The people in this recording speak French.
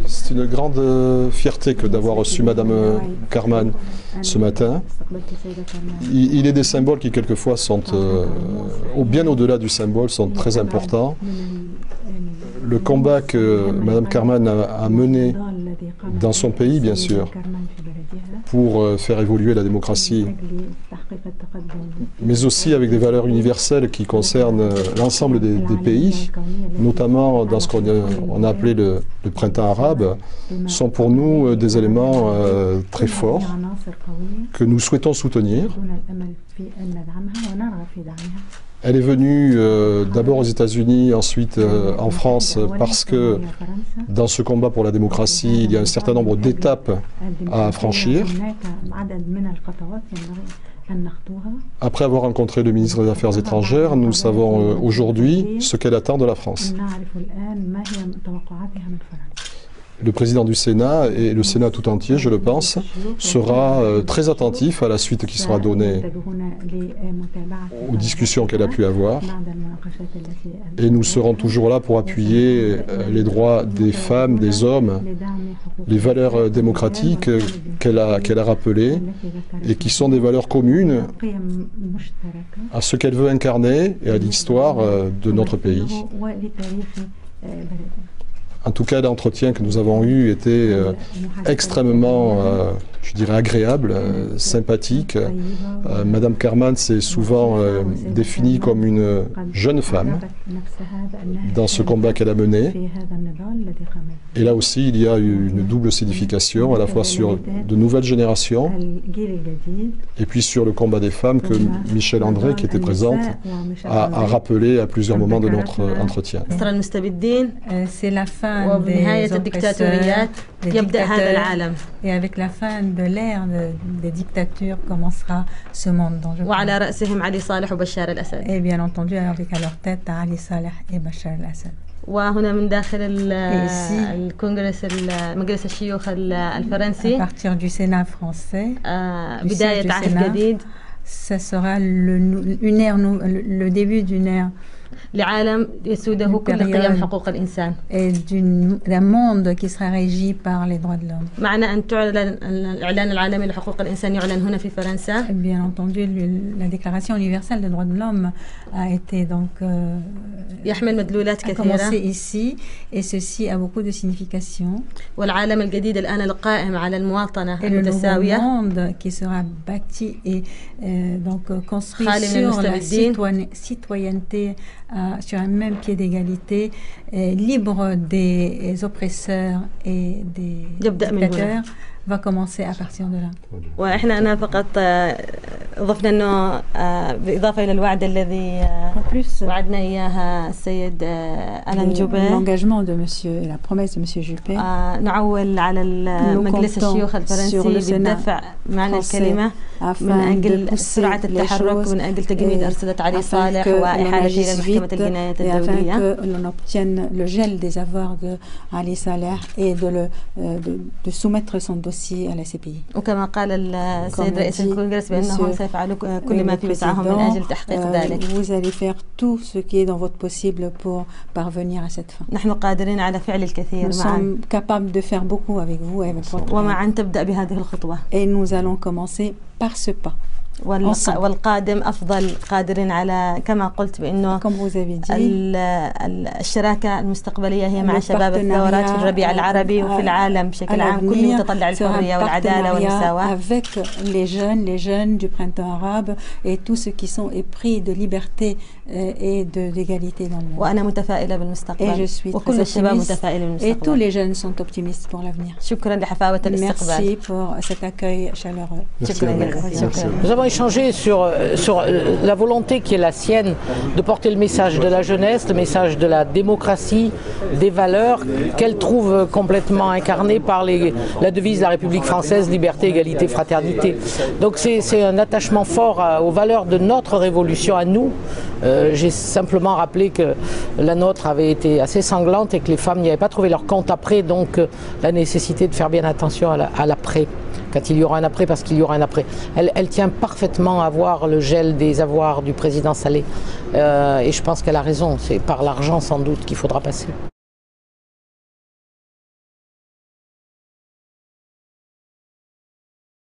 C'est une grande fierté que d'avoir reçu Madame Karman ce matin. Il est des symboles qui quelquefois sont, bien au-delà du symbole, sont très importants. Le combat que Madame Karman a mené dans son pays, bien sûr, pour faire évoluer la démocratie, mais aussi avec des valeurs universelles qui concernent l'ensemble des pays, notamment dans ce qu'on a appelé le printemps arabe, sont pour nous des éléments très forts que nous souhaitons soutenir. Elle est venue d'abord aux États-Unis, ensuite en France, parce que dans ce combat pour la démocratie, il y a un certain nombre d'étapes à franchir. Après avoir rencontré le ministre des Affaires étrangères, nous savons aujourd'hui ce qu'elle attend de la France. Le président du Sénat et le Sénat tout entier, je le pense, sera très attentif à la suite qui sera donnée aux discussions qu'elle a pu avoir. Et nous serons toujours là pour appuyer les droits des femmes, des hommes, les valeurs démocratiques qu'elle a rappelées et qui sont des valeurs communes à ce qu'elle veut incarner et à l'histoire de notre pays. En tout cas, l'entretien que nous avons eu était extrêmement, je dirais, agréable, sympathique. Madame Karman s'est souvent définie comme une jeune femme dans ce combat qu'elle a mené. Et là aussi, il y a une double signification, à la fois sur de nouvelles générations et puis sur le combat des femmes que Michel André, qui était présente, a rappelé à plusieurs moments de notre entretien. C'est la fin des oppresseurs, des dictateurs, et avec la fin de l'ère des dictatures commencera ce monde dont je parle. Et bien entendu avec à leur tête Ali Saleh et Bachar el-Assad. وهنا من داخل الكونغرس مجلس الشيوخ الفرنسي à partir du Sénat français بداية عهد جديد. Ce sera le début d'une ère لعالم يسوده كل قيم حقوق الإنسان. Et d'un monde qui sera régi par les droits de l'homme. معنى أن تعلن الإعلان العالمي لحقوق الإنسان يعلن هنا في فرنسا. Bien entendu, la Déclaration universelle des droits de l'homme a été donc يحمل مدلولات كثيرة. commencé ici et ceci a beaucoup de signification. والعالم الجديد الآن القائم على المواطنة المتساوية. Et le nouveau monde qui sera bâti et donc construit sur la citoyenneté, sur un même pied d'égalité, libre des oppresseurs et des dictateurs, va commencer à partir de là. وإحنا أنا فقط ضفنا إنه بالإضافة إلى الوعد الذي وعدنا إياها السيد ألان جوبيه. L'engagement de monsieur et la promesse de monsieur Juppé. نعول على مجلس الشيوخ الفرنسي بالدفع معنى الكلمة من أجل سرعة التحرك ومن أجل تجميد أرصدة علي صالح وإحالته إلى محكمة الجنايات الدولية. Afin que l'on obtienne le gel des avoirs de Ali Saleh et de soumettre son dossier à la CPI. وكما قال السيد رئيس الكونغرس بأنهم سيفعلوا كل ما في وسعهم من أجل تحقيق ذلك. Vous allez faire tout ce qui est dans votre possible pour parvenir à cette fin. نحن قادرين على فعل الكثير Nous sommes capables de faire beaucoup avec vous et avec votre. ومعا تبدأ بهذه الخطوة. Et nous allons commencer par ce pas. والقادم أفضل قادرين على كما قلت بأنه الشراكة المستقبلية هي مع شباب الثورات في الربيع العربي وفي العالم بشكل عام كل متطلع الحرية والعدالة والمساواة. Avec les jeunes du printemps arabe et tous ceux qui sont épris de liberté et d'égalité dans le monde. وأنا متفائلة بالمستقبل. Et je suis وكل الشباب متفائلين بالمستقبل. Et tous les jeunes sont optimistes pour l'avenir. شكرا لحفاوة الاستقبال. Merci pour cet accueil chaleureux. Nous avons échangé sur la volonté qui est la sienne de porter le message de la jeunesse, le message de la démocratie, des valeurs qu'elle trouve complètement incarnées par la devise de la République française, liberté, égalité, fraternité. Donc c'est un attachement fort aux valeurs de notre révolution à nous. J'ai simplement rappelé que la nôtre avait été assez sanglante et que les femmes n'y avaient pas trouvé leur compte après, donc la nécessité de faire bien attention à l'après. Quand il y aura un après, parce qu'il y aura un après. Elle tient parfaitement à voir le gel des avoirs du président Saleh. Et je pense qu'elle a raison, c'est par l'argent sans doute qu'il faudra passer.